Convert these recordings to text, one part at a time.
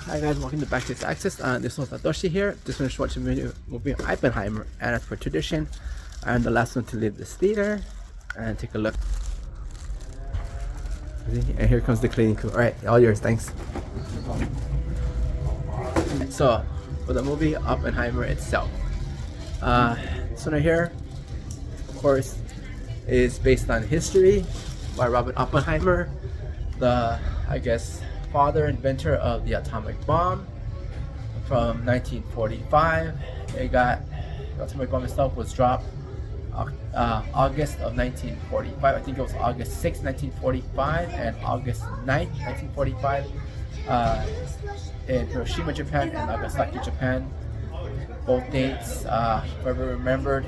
Hi guys, welcome to Back to Access. This one's Satoshi here. Just finished watching the movie Oppenheimer, and as per tradition, I'm the last one to leave this theater. And take a look. And here comes the cleaning crew. Alright, all yours, thanks. So, for the movie Oppenheimer itself, this one right here, of course, is based on history by Robert Oppenheimer, the, I guess, father inventor of the atomic bomb from 1945. The atomic bomb itself was dropped August of 1945. I think it was August 6, 1945 and August 9th, 1945 in Hiroshima, Japan and Nagasaki, Japan. Both dates forever remembered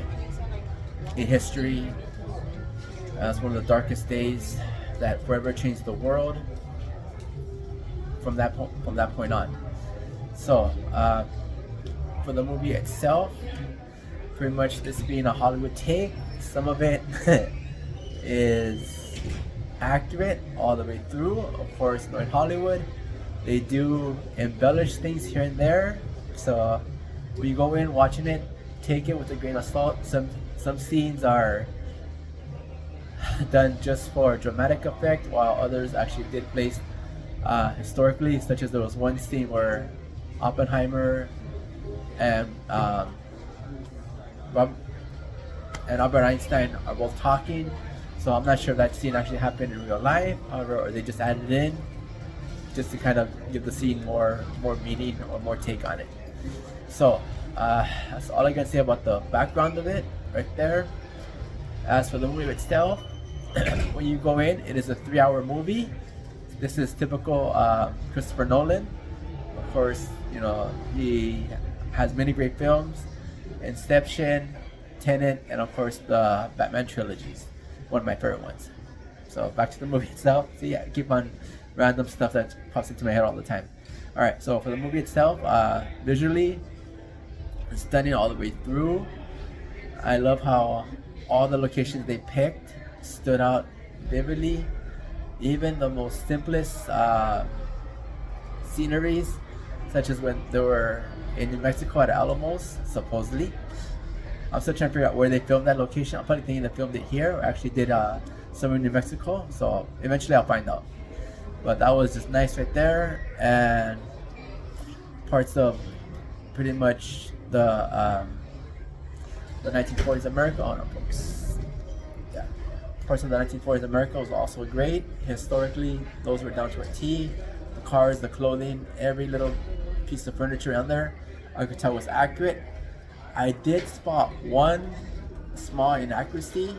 in history as one of the darkest days that forever changed the world. From that point on. So for the movie itself, pretty much this being a Hollywood take, some of it is accurate all the way through. Of course, in Hollywood, they do embellish things here and there. So when you go in watching it, take it with a grain of salt. Some scenes are done just for dramatic effect, while others actually did place historically, such as there was one scene where Oppenheimer and Albert Einstein are both talking. So I'm not sure if that scene actually happened in real life, however, or they just added it in just to kind of give the scene more meaning or more take on it. So that's all I can say about the background of it right there. As for the movie itself, when you go in, it is a 3-hour movie. This is typical Christopher Nolan. Of course, you know, he has many great films: Inception, Tenet, and of course the Batman trilogies. One of my favorite ones. So back to the movie itself. See, I keep on random stuff that pops into my head all the time. All right, so for the movie itself, visually, it's stunning all the way through. I love how all the locations they picked stood out vividly. Even the most simplest sceneries, such as when they were in New Mexico at Alamos, supposedly. I'm still trying to figure out where they filmed that location. I'm probably thinking they filmed it here, or actually did somewhere in New Mexico. So eventually I'll find out. But that was just nice right there, and parts of pretty much the 1940s America. Oh no, folks. Parts of the 1940s America was also great. Historically, those were down to a T. The cars, the clothing, every little piece of furniture on there, I could tell was accurate. I did spot one small inaccuracy.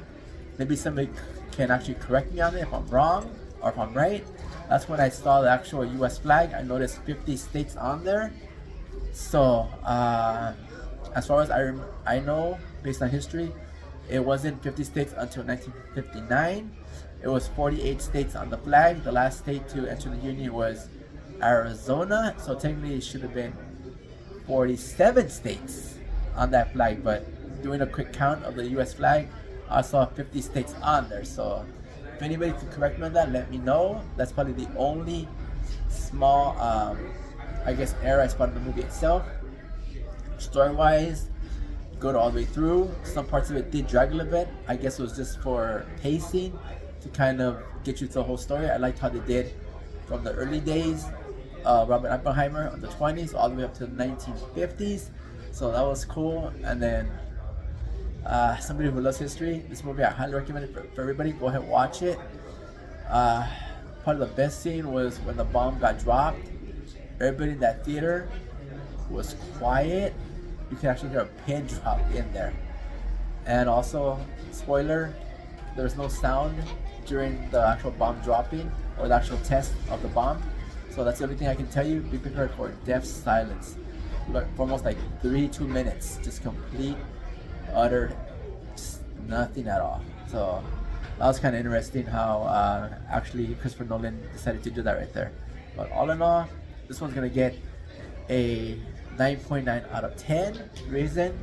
Maybe somebody can actually correct me on it if I'm wrong or if I'm right. That's when I saw the actual US flag. I noticed 50 states on there. So, as far as I know, based on history, it wasn't 50 states until 1959. It was 48 states on the flag. The last state to enter the Union was Arizona. So technically it should have been 47 states on that flag. But doing a quick count of the US flag, I saw 50 states on there. So if anybody could correct me on that, let me know. That's probably the only small, I guess, error I spotted in the movie itself. Story-wise, good all the way through. Some parts of it did drag a little bit. I guess it was just for pacing to kind of get you to the whole story. I liked how they did from the early days, Robert Oppenheimer in the 20s all the way up to the 1950s. So that was cool. And then somebody who loves history, this movie I highly recommend it for everybody. Go ahead and watch it. Part of the best scene was when the bomb got dropped. Everybody in that theater was quiet. You can actually hear a pin drop in there. And also, spoiler, there was no sound during the actual bomb dropping or the actual test of the bomb. So that's the only thing I can tell you. Be prepared for deaf silence. For almost like 2 minutes. Just complete, utter, nothing at all. So that was kind of interesting how actually Christopher Nolan decided to do that right there. But all in all, this one's going to get a 9.9 out of 10. Reason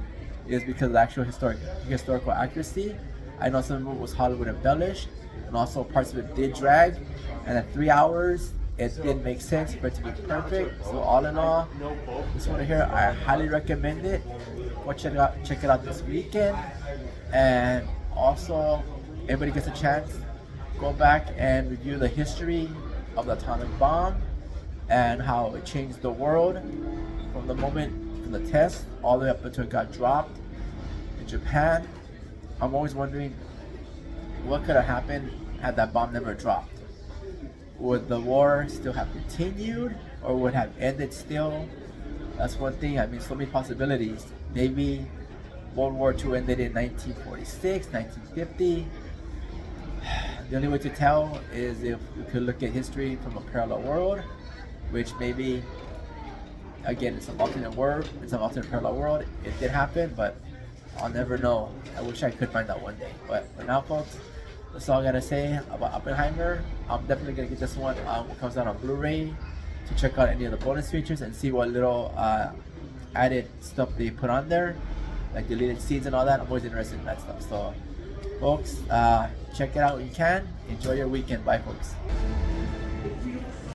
is because of the actual historical accuracy. I know some of it was Hollywood embellished, and also parts of it did drag. And at 3 hours, it didn't make sense for it to be perfect. So all in all, this one here, I highly recommend it. Go check it out this weekend. And also, everybody gets a chance, go back and review the history of the atomic bomb and how it changed the world from the moment from the test all the way up until it got dropped in Japan. I'm always wondering what could have happened had that bomb never dropped. Would the war still have continued or would have ended still? That's one thing. I mean, so many possibilities. Maybe World War II ended in 1946, 1950. The only way to tell is if we could look at history from a parallel world, which maybe, again, it's an alternate world, it's an alternate parallel world. It did happen, but I'll never know. I wish I could find out one day. But for now, folks, that's all I gotta say about Oppenheimer. I'm definitely gonna get this one when it comes out on Blu-ray to check out any of the bonus features and see what little added stuff they put on there, like deleted scenes and all that. I'm always interested in that stuff. So, folks, check it out when you can. Enjoy your weekend. Bye, folks.